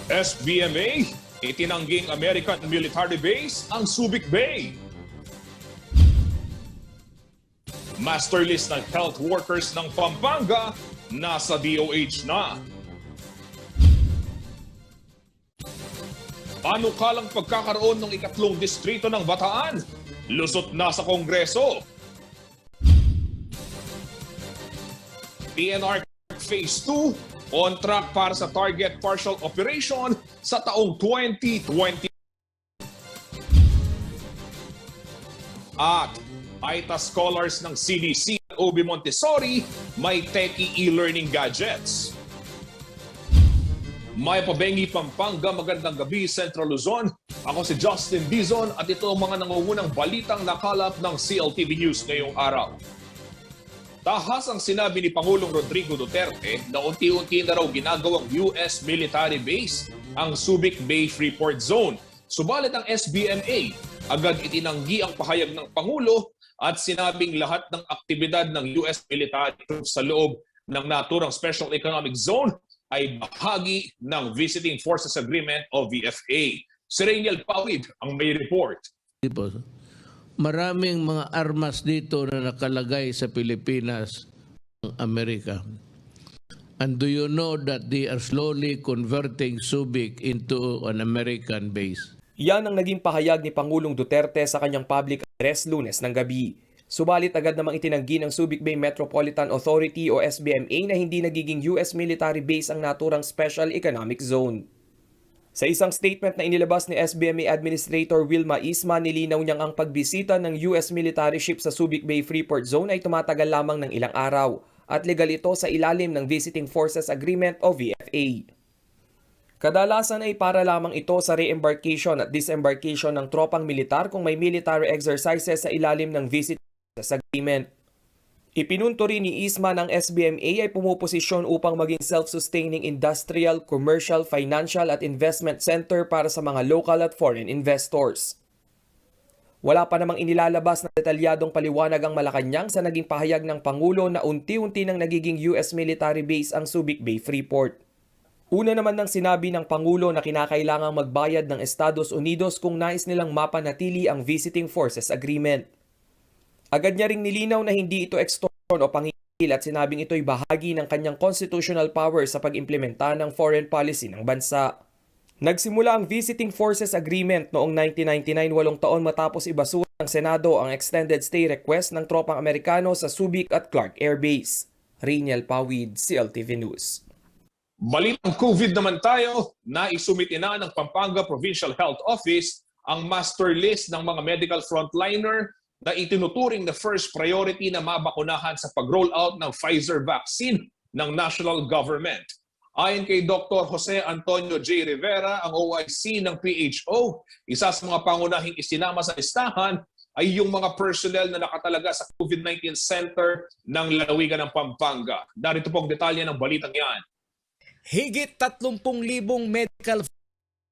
SBMA, itinangging American military base ang Subic Bay. Master list ng health workers ng Pampanga nasa DOH na. Panukalang pagkakaroon ng ikatlong distrito ng Bataan, lusot na sa Kongreso. PNR Phase 2, on track para sa target partial operation sa taong 2020. At AITA scholars ng CDC at OB Montessori may techie e-learning gadgets. May Pabengi, Pampanga, magandang gabi, Central Luzon. Ako si Justin Dizon at ito ang mga nangungunang balitang nakalap ng CLTV News ngayong araw. Tahas ang sinabi ni Pangulong Rodrigo Duterte na unti-unti na raw ginagawang US military base ang Subic Bay Freeport Zone. Subalit ang SBMA agad itinanggi ang pahayag ng Pangulo at sinabing lahat ng aktibidad ng US military troops sa loob ng naturang Special Economic Zone ay bahagi ng Visiting Forces Agreement o VFA. Si Rainiel Pawid ang may report. Maraming mga armas dito na nakalagay sa Pilipinas, Amerika. And do you know that they are slowly converting Subic into an American base? Yan ang naging pahayag ni Pangulong Duterte sa kanyang public address Lunes ng gabi. Subalit agad namang itinanggi ng Subic Bay Metropolitan Authority o SBMA na hindi nagiging US military base ang naturang Special Economic Zone. Sa isang statement na inilabas ni SBMA Administrator Wilma Isma, nilinaw niyang ang pagbisita ng US military ship sa Subic Bay Freeport Zone ay tumatagal lamang ng ilang araw at legal ito sa ilalim ng Visiting Forces Agreement o VFA. Kadalasan ay para lamang ito sa re-embarkation at disembarkation ng tropang militar kung may military exercises sa ilalim ng Visiting Forces Agreement. Ipinunto rin ni Isma ng SBMA ay pumuposisyon upang maging self-sustaining industrial, commercial, financial at investment center para sa mga local at foreign investors. Wala pa namang inilalabas na detalyadong paliwanag ang Malacanang sa naging pahayag ng Pangulo na unti-unti nang nagiging US military base ang Subic Bay Freeport. Una naman nang sinabi ng Pangulo na kinakailangang magbayad ng Estados Unidos kung nais nilang mapanatili ang Visiting Forces Agreement. Agad niya ring nilinaw na hindi ito extortion o pangingil at sinabing ito'y bahagi ng kanyang constitutional power sa pag-implementa ng foreign policy ng bansa. Nagsimula ang Visiting Forces Agreement noong 1999, 8 taon matapos ibasura ng Senado ang extended stay request ng tropang Amerikano sa Subic at Clark Air Base. Rainiel Pawid, CLTV News. Balitang COVID naman tayo, naisumiti na ng Pampanga Provincial Health Office ang master list ng mga medical frontliner na itinuturing na first priority na mabakunahan sa pag-roll out ng Pfizer vaccine ng national government. Ayon kay Dr. Jose Antonio J. Rivera, ang OIC ng PHO, isa sa mga pangunahing isinama sa listahan ay yung mga personnel na nakatalaga sa COVID-19 Center ng lalawigan ng Pampanga. Narito pong detalye ng balitang yan. Higit 30,000 medical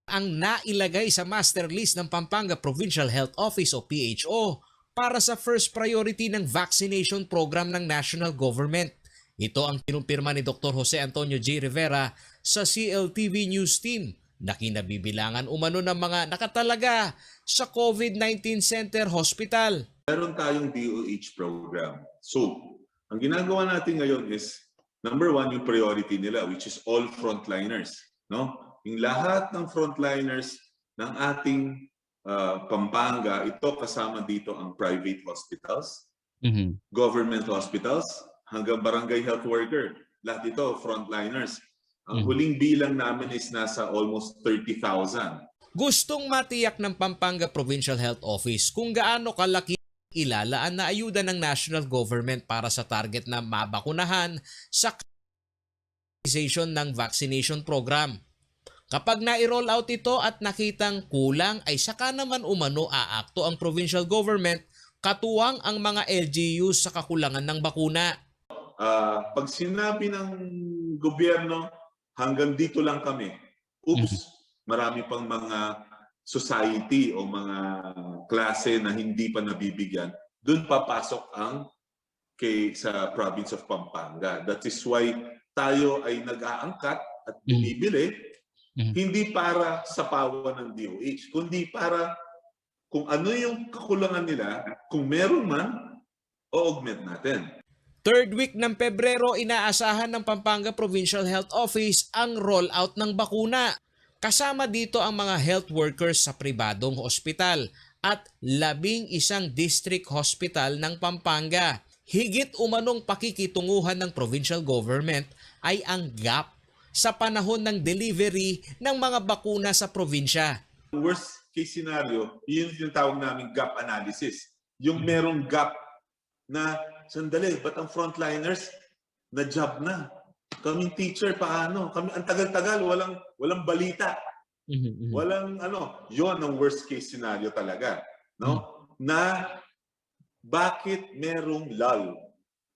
ang nailagay sa master list ng Pampanga Provincial Health Office o PHO para sa first priority ng vaccination program ng national government. Ito ang kinumpirma ni Dr. Jose Antonio J. Rivera sa CLTV News Team na kinabibilangan umano ng mga nakatalaga sa COVID-19 Center Hospital. Meron tayong DOH program. So, ang ginagawa natin ngayon is, number one, yung priority nila, which is all frontliners. No? Yung lahat ng frontliners ng ating Pampanga, ito kasama dito ang private hospitals, government hospitals, hanggang barangay health worker. Lahat ito, frontliners. Ang huling bilang namin is nasa almost 30,000. Gustong matiyak ng Pampanga Provincial Health Office kung gaano kalaki ilalaan na ayuda ng national government para sa target na mabakunahan sa ng vaccination program. Kapag na-roll out ito at nakitang kulang ay saka naman umano aakto ang provincial government katuwang ang mga LGUs sa kakulangan ng bakuna. Pag sinabi ng gobyerno, hanggang dito lang kami. Oops, marami pang mga society o mga klase na hindi pa nabibigyan. Doon papasok ang sa province of Pampanga. That is why tayo ay nag-aangkat at bumibili, hindi para sa pawa ng DOH, kundi para kung ano yung kakulangan nila, kung meron man, o-augment natin. Third week ng Pebrero, inaasahan ng Pampanga Provincial Health Office ang rollout ng bakuna. Kasama dito ang mga health workers sa pribadong ospital at 11 district hospital ng Pampanga. Higit umanong pakikitunguhan ng provincial government ay ang gap sa panahon ng delivery ng mga bakuna sa probinsya. Worst case scenario, yun yung tinatawag namin gap analysis. Yung merong gap na, sandali, ba't ang frontliners na job na? Kaming teacher, paano? Kami, ang tagal-tagal, walang balita. Walang yon ang worst case scenario talaga, no? Na bakit merong lull,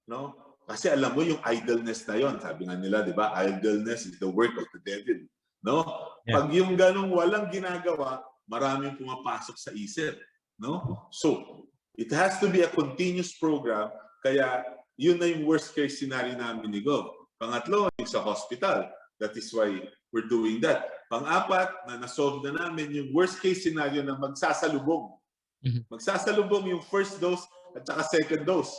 no? Kasi alam mo yung idleness na yon, sabi nga nila, 'di ba? Idleness is the work of the devil, no? Yeah. Pag yung ganong walang ginagawa, maraming pumapasok sa isip, no? So, it has to be a continuous program, kaya yun na yung worst case scenario namin ni Gov. Pangatlo, yung sa hospital. That is why we're doing that. Pang-apat, na nasolve na namin yung worst case scenario na magsasalubong. Magsasalubong yung first dose at saka second dose.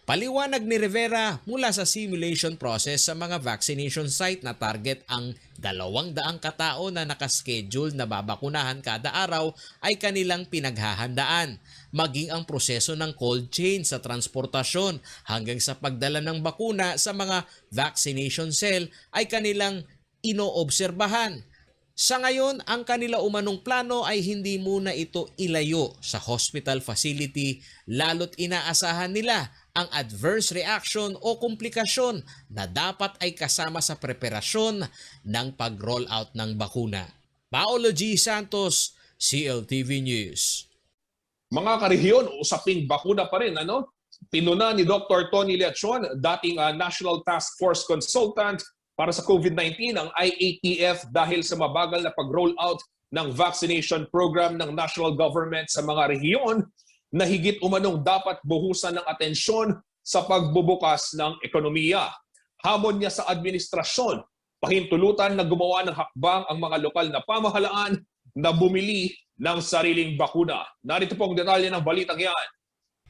Paliwanag ni Rivera mula sa simulation process sa mga vaccination site na target ang 200 katao na nakaschedule na babakunahan kada araw ay kanilang pinaghahandaan. Maging ang proseso ng cold chain sa transportasyon hanggang sa pagdala ng bakuna sa mga vaccination cell ay kanilang inoobserbahan. Sa ngayon, ang kanila umanong plano ay hindi muna ito ilayo sa hospital facility lalo't inaasahan nila ang adverse reaction o komplikasyon na dapat ay kasama sa preparasyon ng pag-roll out ng bakuna. Paolo G. Santos, CLTV News. Mga karehiyon, usaping bakuna pa rin, ano? Pinuna ni Dr. Tony Leachon, dating National Task Force Consultant para sa COVID-19 ang IATF dahil sa mabagal na pag-roll out ng vaccination program ng national government sa mga rehiyon na higit umanong dapat buhusan ng atensyon sa pagbubukas ng ekonomiya. Hamon niya sa administrasyon, pahintulutan na gumawa ng hakbang ang mga lokal na pamahalaan na bumili ng sariling bakuna. Narito po ang detalye ng balitang yan.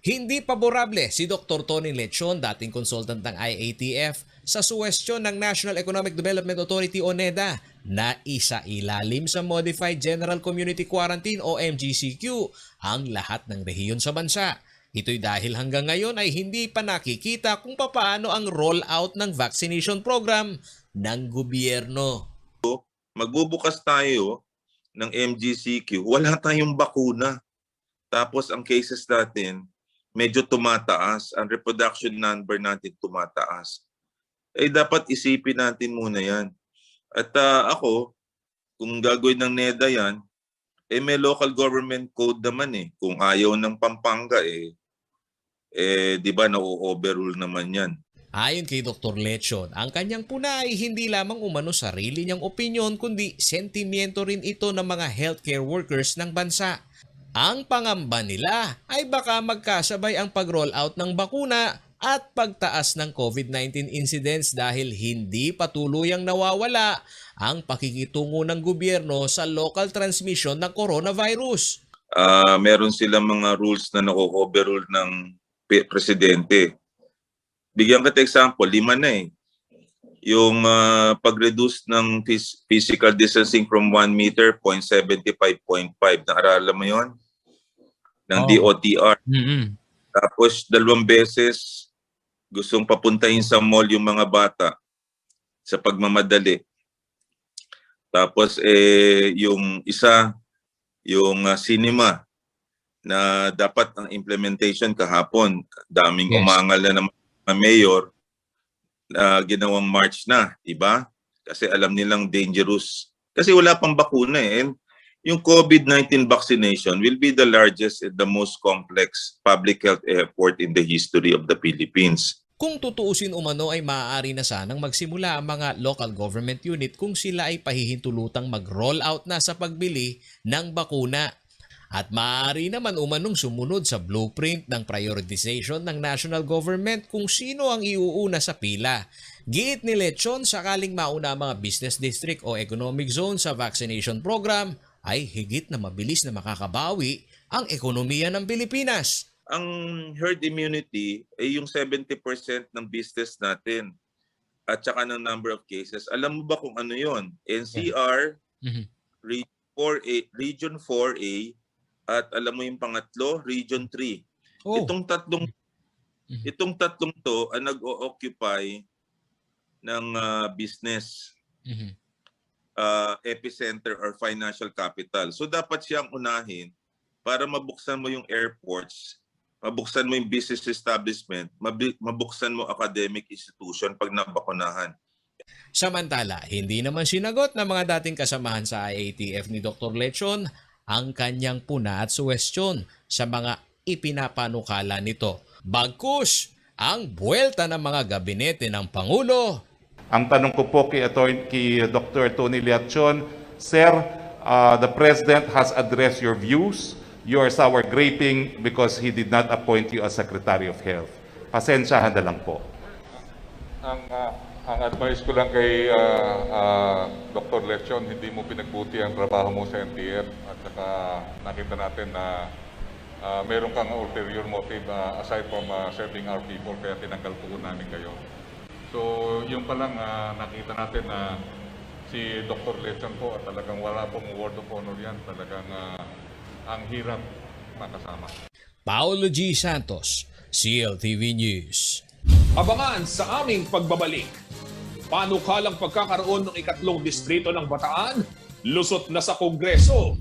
Hindi paborable si Dr. Tony Leachon, dating consultant ng IATF, sa suwestyon ng National Economic Development Authority o NEDA na isailalim sa Modified General Community Quarantine o MGCQ ang lahat ng rehiyon sa bansa. Ito'y dahil hanggang ngayon ay hindi pa nakikita kung paano ang rollout ng vaccination program ng gobyerno. Magbubukas tayo ng MGCQ, wala tayong bakuna. Tapos ang cases natin, medyo tumataas. Ang reproduction number natin tumataas. Eh dapat isipin natin muna yan. At ako, kung gagawin ng NEDA yan, eh may local government code naman eh. Kung ayaw ng Pampanga di ba na-overrule naman yan. Ayon kay Dr. Leachon, ang kanyang puna ay hindi lamang umano sarili niyang opinyon kundi sentimiento rin ito ng mga healthcare workers ng bansa. Ang pangamba nila ay baka magkasabay ang pag-roll out ng bakuna at pagtaas ng COVID-19 incidents dahil hindi patuluyang nawawala ang pakikitungo ng gobyerno sa local transmission ng coronavirus. Meron silang mga rules na nako-overrule ng presidente. Bigyan kita example, 5 na eh. Yung pag-reduce ng physical distancing from 1 meter, 0.75, 0.5. Naaralan mo yun? Ng DOTR. Tapos 2 beses gustong papuntahin sa mall yung mga bata sa pagmamadali. Tapos yung isa, yung cinema na dapat ang implementation kahapon. Daming umangal na ng mga mayor na ginawang march na, diba? Kasi alam nilang dangerous. Kasi wala pang bakuna eh. And yung COVID-19 vaccination will be the largest and the most complex public health effort in the history of the Philippines. Kung tutuusin umano ay maaari na sanang magsimula ang mga local government unit kung sila ay pahihintulutang mag-roll out na sa pagbili ng bakuna. At maaari naman umanong sumunod sa blueprint ng prioritization ng national government kung sino ang iuuna sa pila. Giit ni Lechon, sakaling mauna ang mga business district o economic zone sa vaccination program, ay higit na mabilis na makakabawi ang ekonomiya ng Pilipinas. Ang herd immunity ay yung 70% ng business natin at saka ng number of cases. Alam mo ba kung ano yon? NCR, Region 4A, at alam mo yung pangatlo, Region 3. Oh. Itong tatlong to ang nag-o-occupy ng business epicenter or financial capital. So dapat siyang unahin para mabuksan mo yung airports, mabuksan mo yung business establishment, mabuksan mo academic institution pag nabakunahan. Samantala, hindi naman sinagot ng mga dating kasamahan sa IATF ni Dr. Lechon ang kanyang puna at suwestyon sa mga ipinapanukala nito. Bagkus ang buwelta ng mga gabinete ng Pangulo. Ang tanong ko po kay Dr. Tony Leachon, Sir, the President has addressed your views. You are sour graping because he did not appoint you as Secretary of Health. Pasensyahan na lang po. Ang advice ko lang kay Dr. Lechon, hindi mo pinagbuti ang trabaho mo sa NTF at saka nakita natin na meron kang ulterior motive aside from serving our people, kaya tinanggal po namin kayo. So yung pa lang nakita natin na si Dr. Lechon po at talagang wala pong word of honor yan, talagang ang hirap makasama. Paolo G. Santos, CLTV News. Abangan sa aming pagbabalik. Panukalang pagkakaroon ng ikatlong distrito ng Bataan, lusot na sa Kongreso.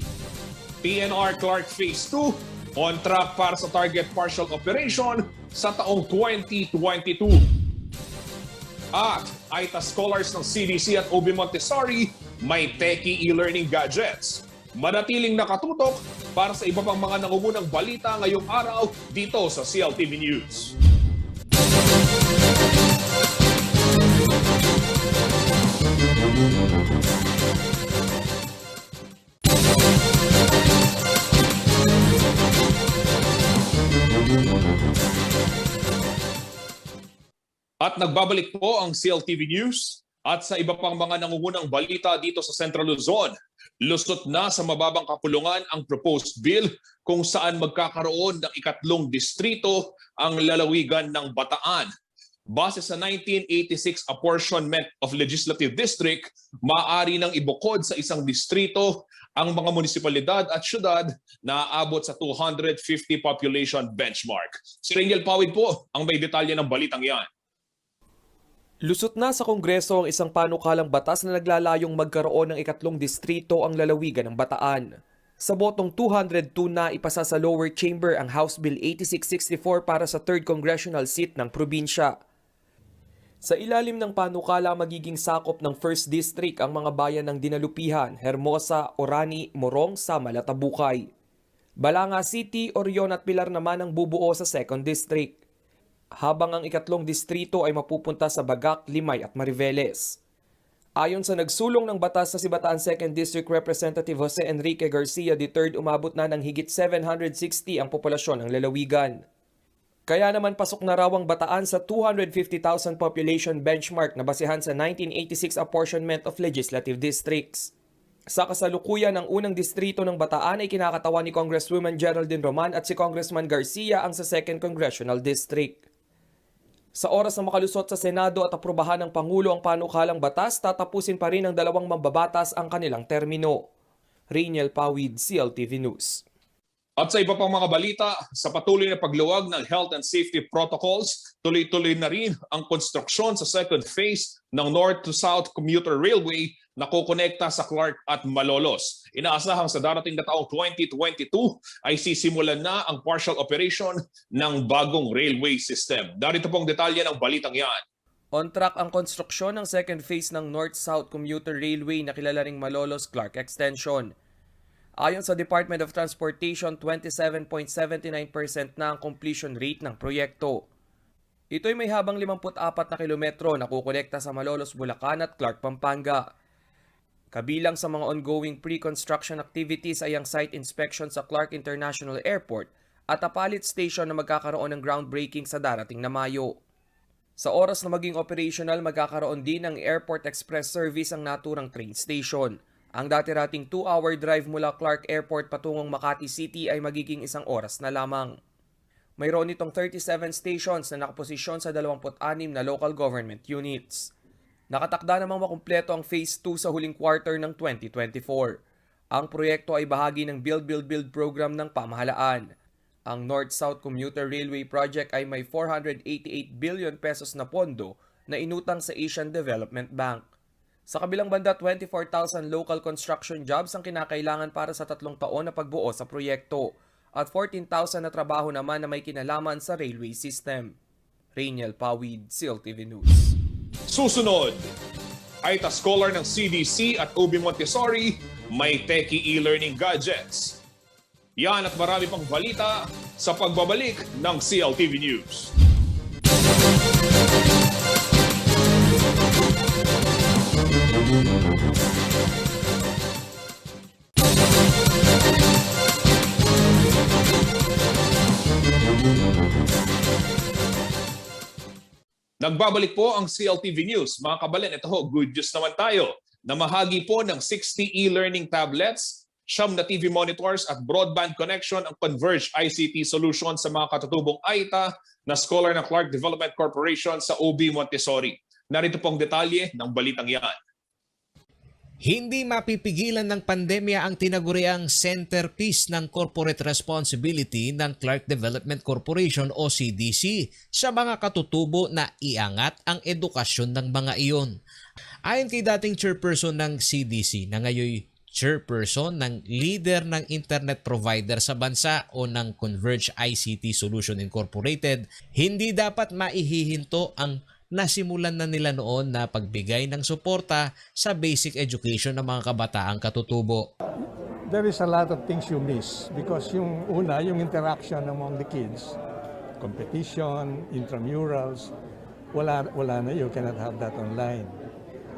PNR Clark Phase 2, on track para sa target partial operation sa taong 2022. At AITA scholars ng CDC at OB Montessori may techie e-learning gadgets. Manatiling nakatutok para sa iba pang mga nangungunang balita ngayong araw dito sa CLTV News. At nagbabalik po ang CLTV News at sa iba pang mga nangungunang balita dito sa Central Luzon. Lusot na sa mababang kapulungan ang proposed bill kung saan magkakaroon ng ikatlong distrito ang lalawigan ng Bataan. Base sa 1986 apportionment of legislative district, maaari nang ibukod sa isang distrito ang mga munisipalidad at syudad na aabot sa 250 population benchmark. Si Reniel Pawid po ang may detalye ng balitang yan. Lusot na sa Kongreso ang isang panukalang batas na naglalayong magkaroon ng ikatlong distrito ang lalawigan ng Bataan. Sa botong 202 na ipasa sa lower chamber ang House Bill 8664 para sa 3rd Congressional seat ng probinsya. Sa ilalim ng panukala magiging sakop ng 1st District ang mga bayan ng Dinalupihan, Hermosa, Orani, Morong, Samar at Tabukay. Balanga City, Orion at Pilar naman ang bubuo sa 2nd District. Habang ang ikatlong distrito ay mapupunta sa Bagak, Limay at Mariveles. Ayon sa nagsulong ng batas sa si Bataan 2nd District Representative Jose Enrique Garcia III, umabot na ng higit 760 ang populasyon ng lalawigan. Kaya naman pasok na raw ang Bataan sa 250,000 population benchmark na basehan sa 1986 apportionment of legislative districts. Sa kasalukuyan, ang unang distrito ng Bataan ay kinakatawan ni Congresswoman Geraldine Roman at si Congressman Garcia ang sa 2nd Congressional District. Sa oras na makalusot sa Senado at aprubahan ng Pangulo ang panukalang batas, tatapusin pa rin ng dalawang mambabatas ang kanilang termino. Reniel Pawid, CLTV News. At sa iba pang mga balita, sa patuloy na pagluwag ng health and safety protocols, tuloy-tuloy na rin ang konstruksyon sa second phase ng North to South Commuter Railway na kukonekta sa Clark at Malolos. Inaasahang sa darating na taong 2022 ay sisimulan na ang partial operation ng bagong railway system. Darito pong detalye ng balitang yan. On track ang konstruksyon ng second phase ng North-South Commuter Railway na kilala ring Malolos-Clark Extension. Ayon sa Department of Transportation, 27.79% na ang completion rate ng proyekto. Ito'y may habang 54 na kilometro na kukonekta sa Malolos, Bulacan at Clark, Pampanga. Kabilang sa mga ongoing pre-construction activities ay ang site inspection sa Clark International Airport at Apalit Station na magkakaroon ng groundbreaking sa darating na Mayo. Sa oras na maging operational, magkakaroon din ng Airport Express service ang naturang train station. Ang dati-rating 2-hour drive mula Clark Airport patungong Makati City ay magiging 1 oras na lamang. Mayroon itong 37 stations na nakaposisyon sa 26 na local government units. Nakatakda namang makumpleto ang Phase 2 sa huling quarter ng 2024. Ang proyekto ay bahagi ng Build program ng pamahalaan. Ang North-South Commuter Railway Project ay may 488 billion pesos na pondo na inutang sa Asian Development Bank. Sa kabilang banda, 24,000 local construction jobs ang kinakailangan para sa 3 taon na pagbuo sa proyekto at 14,000 na trabaho naman na may kinalaman sa railway system. Rainiel Pawid, CLTV News. Susunod, Aita Scholar ng CDC at UB Montessori may techie e-learning gadgets. Yan at marami pang balita sa pagbabalik ng CLTV News. Nagbabalik po ang CLTV News. Mga kabalan, ito ho, good news naman tayo. Namahagi po ng 60 e-learning tablets, 9 na TV monitors at broadband connection ang Converge ICT solution sa mga katutubong Aita na scholar ng Clark Development Corporation sa UB Montessori. Narito pong detalye ng balitang yan. Hindi mapipigilan ng pandemya ang tinaguriang centerpiece ng corporate responsibility ng Clark Development Corporation o CDC sa mga katutubo na iangat ang edukasyon ng mga iyon. Ayon kay dating chairperson ng CDC na ngayon chairperson ng leader ng internet provider sa bansa o ng Converge ICT Solution Incorporated, hindi dapat maihihinto ang nasimulan na nila noon na pagbigay ng suporta sa basic education ng mga kabataang katutubo. There is a lot of things you miss because yung una, yung interaction among the kids, competition, intramurals, wala na, you cannot have that online.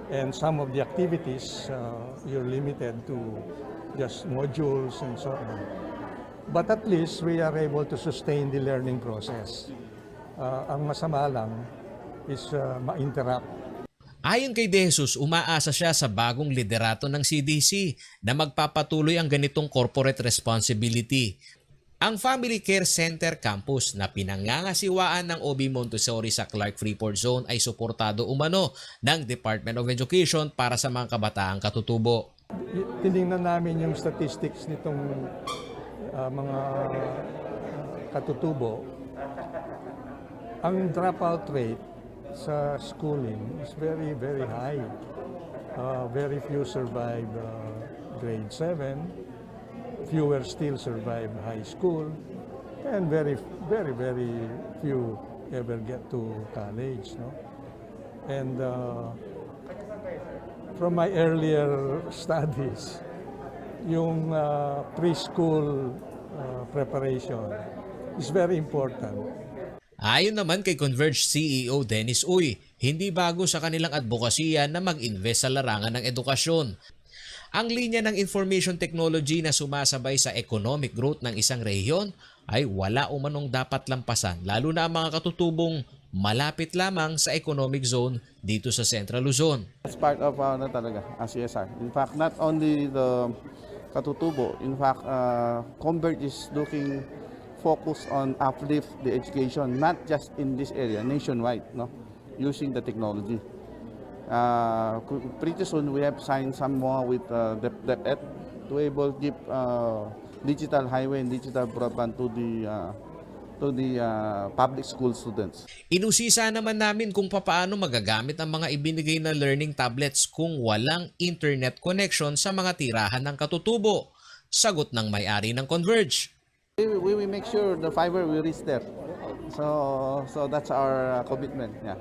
And some of the activities, you're limited to just modules and so on. But at least we are able to sustain the learning process. Ang masama lang is ma-interrupt. Ayon kay De Jesus, umaasa siya sa bagong liderato ng CDC na magpapatuloy ang ganitong corporate responsibility. Ang Family Care Center Campus na pinangangasiwaan ng UB Montessori sa Clark Freeport Zone ay suportado umano ng Department of Education para sa mga kabataang katutubo. Tinignan namin yung statistics nitong mga katutubo. Ang dropout rate sa schooling is very, very high. Very few survive grade 7, fewer still survive high school, and very, very, very few ever get to college. No? And from my earlier studies, yung preschool preparation is very important. Ayon naman kay Converge CEO Dennis Uy, hindi bago sa kanilang advokasya na mag-invest sa larangan ng edukasyon. Ang linya ng information technology na sumasabay sa economic growth ng isang rehiyon ay wala umanong dapat lampasan, lalo na ang mga katutubong malapit lamang sa economic zone dito sa Central Luzon. It's part of talaga, CSR. In fact, not only the katutubo, in fact, Converge is looking focus on uplift the education, not just in this area, nationwide, no, using the technology. Pretty soon we have signed some more with DepEd to able give digital highway and digital broadband to the public school students. Inusisa naman namin kung paano magagamit ang mga ibinigay na learning tablets kung walang internet connection sa mga tirahan ng katutubo. Sagot ng may-ari ng Converge. We will make sure the fiber will reach there. So that's our commitment. Yeah.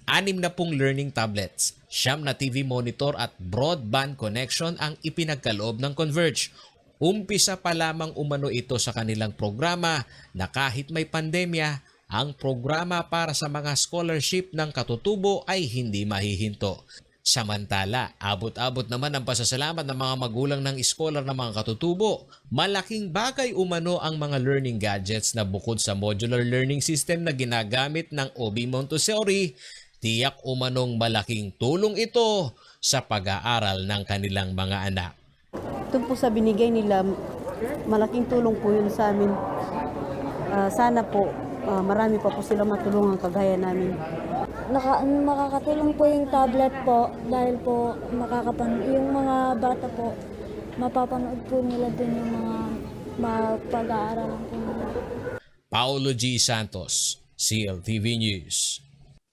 6 na pong learning tablets, 9 na TV monitor at broadband connection ang ipinagkaloob ng Converge. Umpisa pa lamang umano ito sa kanilang programa na kahit may pandemya, ang programa para sa mga scholarship ng katutubo ay hindi mahihinto. Samantala, abot-abot naman ang pasasalamat ng mga magulang ng iskolar ng mga katutubo. Malaking bagay umano ang mga learning gadgets na bukod sa modular learning system na ginagamit ng OB Montessori, tiyak umanong malaking tulong ito sa pag-aaral ng kanilang mga anak. Ito po sa binigay nila, malaking tulong po yun sa amin. Sana po, marami pa po silang matulungan kagaya namin. Makakatulong po yung tablet po dahil po yung mga bata po, mapapanood po nila din yung mga pag-aaralan po nila. Paulo G. Santos, CLTV News.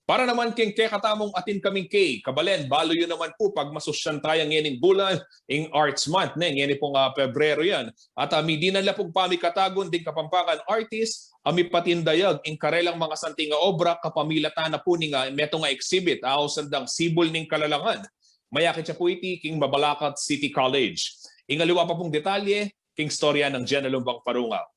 Para naman king katamong atin kaming kay Kabalen, balo yun naman po pag masusyan tayo ngayon bulan, ing Arts Month, ngayon pong Pebrero yan. At di na lapong pamikatagon din kapampangan artist, ami patindayag ing karelang mga santing obra kapamilatan na po nga meto nga exhibit, sandang sibol ning kalalangan. Mayakit siya po iti king Mabalacat City College. Ingaliwa pa pong detalye, king storya ng Jenna Lumbang Parungaw.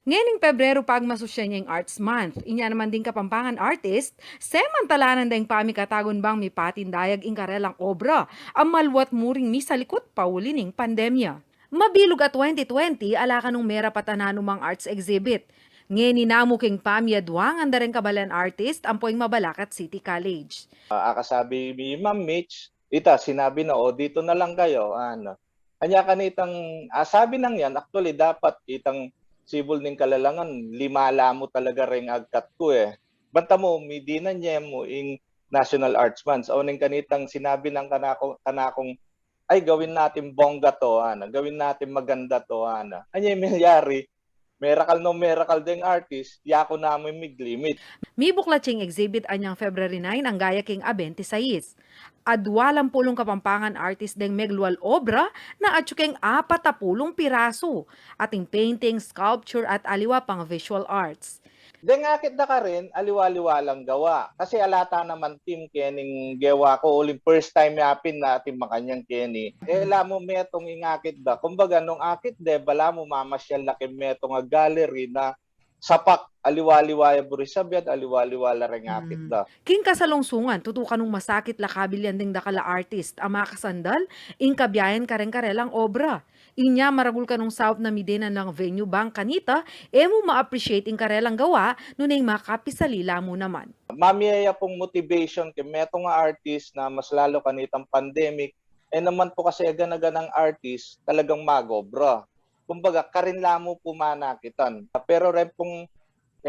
Ngayon Pebrero pag masusya niyang Arts Month, inya naman din kapampangan artist, semantalanan dahing pamikatagon bang mi patindayag ing karelang obra, ang malwat muring mi sa likod paulining pandemya. Mabilog at 2020, ala ka nung mera patananumang arts exhibit. Ngayon namuking pamiyadwang ang dareng Kabalan artist, ang poing Mabalacat City College. Akasabi mi Ma'am Mitch, sinabi na, dito na lang kayo. Kanya kanitang, sabi nang yan, actually dapat itang sibol ning kalalangan, limala mo talaga ring agkat ko Banta mo, midina niya mo ing National Arts Month. O ning kanitang sinabi ng kanakong, ay gawin natin bongga to, gawin natin maganda to. Anya yung milyari, miracle ding artist, yako namin mig-limit. Mi buklatsing exhibit anyang February 9 ang gaya king 26. Adwalang pulong kapampangan artist deng meglual obra na atsukeng 40 piraso, ating painting, sculpture at aliwa pang visual arts. Dengakit na ka rin, aliwa-liwa lang gawa. Kasi alata naman team kening gawa ko, uling first time yapin natin makanyang keni. Mo metong ingakit da. Kumbaga nung akit bala mo mamasyal laki metong gallery na sapak aliwa-liwa ya burisabyad, aliwa-liwa la ring akit da. King kasalungsungan, tutukan nung masakit lakabilyan ding dakala artist, ama kasandal, ing kabiyayan karelang obra. Inya maragul ka nung south na midenan lang venue bang kanita, mo ma-appreciate ing karelang gawa, nunay makapisalila mo naman. Mamiyaya pong motivation kay metong artist na mas lalo kanitang pandemic, naman po kasi aganaganang artist talagang magobra. Kumbaga, karinla mo po manakitan. Pero rin pong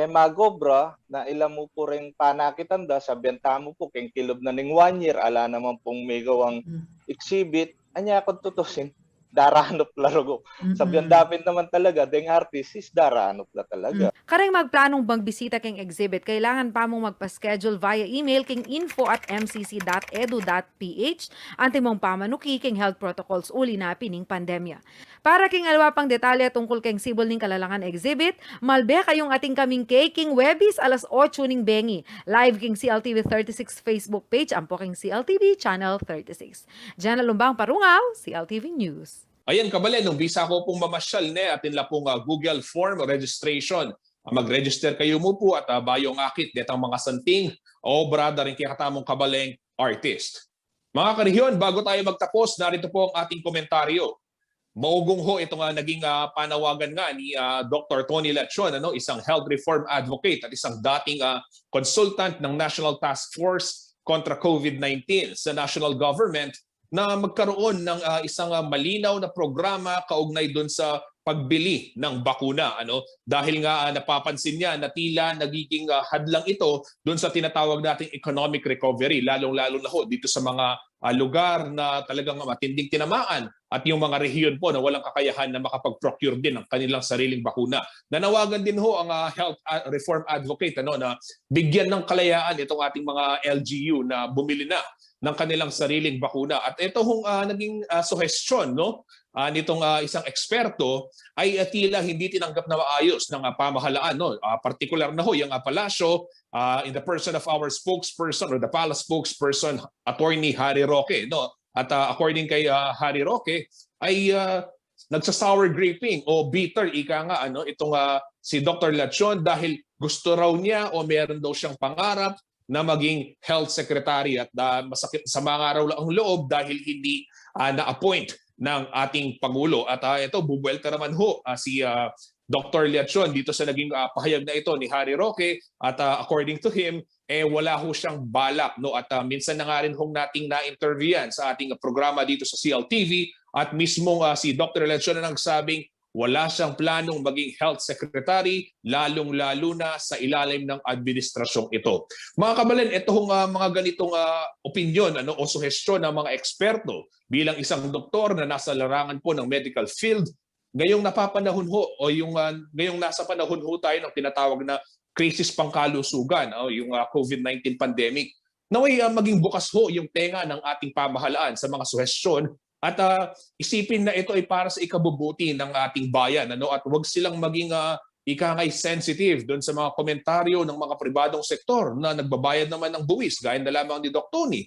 magobra na ilan mo po rin panakitan da, sa benta mo po, keng kilob na ning 1 year, ala naman pong may gawang exhibit, anya kung tutusin, daranop laro. Sabihan dapin naman talaga, deng artist is daranop la talaga. Kareng magplanong magbisita keng exhibit, kailangan pa mong magpa-schedule via email keng info@mcc.edu.ph ante mong pamanuki keng health protocols uli na pining pandemya. Para king alwa pang detalye tungkol keng sibol ning kalalangan exhibit, malbe kayong ating kaming king Webis alas 8 ning bengi. Live king CLTV 36 Facebook page, ampo king CLTV Channel 36. Jenna Lumbang Parungaw, CLTV News. Ayan Kabalen, nung bisa ko pong mamasyal atin la pong Google form registration. Mag-register kayo mo po at bayong akit detang mga santing obra da rin katamong Kabaleng artist. Mga karihyon, bago tayo magtapos, narito po ang ating komentaryo. Maugong ho itong naging panawagan nga ni Dr. Tony Lechon, isang health reform advocate at isang dating consultant ng National Task Force kontra COVID-19 sa national government, na magkaroon ng isang malinaw na programa kaugnay doon sa pagbili ng bakuna. Dahil nga napapansin niya na tila nagiging hadlang ito doon sa tinatawag nating economic recovery, lalong-lalo na ho dito sa mga lugar na talagang matinding tinamaan at yung mga rehiyon po na walang kakayahan na makapag-procure din ng kanilang sariling bakuna. Nanawagan din ho ang health reform advocate na bigyan ng kalayaan itong ating mga LGU na bumili na ng kanilang sariling bakuna. At ito hong naging suhestyon nitong isang eksperto ay tila hindi tinanggap na maayos ng pamahalaan. Particular na ho yung palasyo in the person of our spokesperson or the palace spokesperson, Attorney Harry Roque. At according kay Harry Roque ay nagsa-sour graping o bitter ika nga itong si Dr. Lechon dahil gusto raw niya o meron daw siyang pangarap na maging health secretary at masakit sa mga araw lang ang loob dahil hindi na-appoint ng ating Pangulo. At ito, bubuelta naman ho si Dr. Liacion dito sa naging pahayag na ito ni Harry Roque at according to him, wala ho siyang balak. No? At minsan na nga rin hong nating na-interviewan sa ating programa dito sa CLTV at mismong si Dr. Liacion na nagsabing wala siyang planong maging health secretary, lalong-lalo na sa ilalim ng administrasyong ito. Mga kabalan, ito hong mga ganitong opinion o suhestyon ng mga eksperto bilang isang doktor na nasa larangan po ng medical field. Ngayong napapanahon ho o ngayong nasa panahon ho tayo ng tinatawag na crisis pangkalusugan o yung COVID-19 pandemic. Naway maging bukas ho yung tenga ng ating pamahalaan sa mga suhestyon at isipin na ito ay para sa ikabubuti ng ating bayan at huwag silang maging ikangay sensitive doon sa mga komentaryo ng mga pribadong sektor na nagbabayad naman ng buwis gaya na lamang ni Doc Tony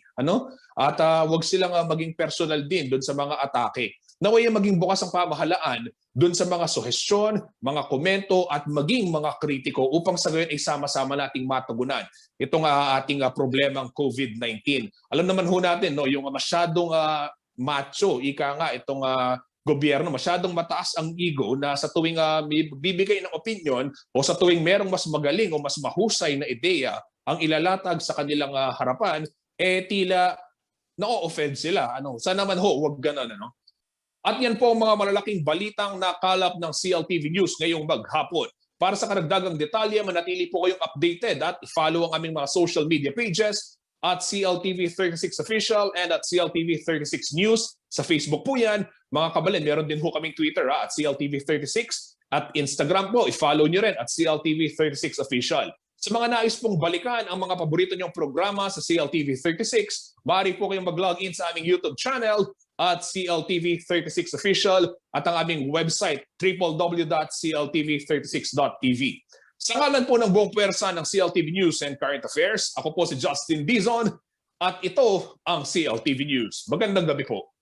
at huwag silang maging personal din doon sa mga atake. Naway maging bukas ang pamahalaan doon sa mga suhestyon, mga komento at maging mga kritiko upang sa gayon ay sama-sama nating matugunan itong ating problemang COVID-19. Alam naman ho natin yung masyadong macho, ika nga itong gobyerno, masyadong mataas ang ego na sa tuwing bibigay ng opinion o sa tuwing merong mas magaling o mas mahusay na ideya ang ilalatag sa kanilang harapan, tila na-offend sila. Sana naman ho, huwag ganun. At yan po ang mga malalaking balitang nakalap ng CLTV News ngayong maghapon. Para sa karagdagang detalye, manatili po kayong updated at follow ang aming mga social media pages at CLTV36 Official and at CLTV36 News. Sa Facebook po yan. Mga kabalin, meron din ho kaming Twitter at CLTV36 at Instagram po. I-follow nyo rin at CLTV36 Official. Sa mga nais pong balikan ang mga paborito nyong programa sa CLTV36, maaari po kayong mag-login sa aming YouTube channel at CLTV36 Official at ang aming website www.cltv36.tv. Sa ngalan po ng buong pwersa ng CLTV News and Current Affairs, ako po si Justin Dizon at ito ang CLTV News. Magandang gabi po.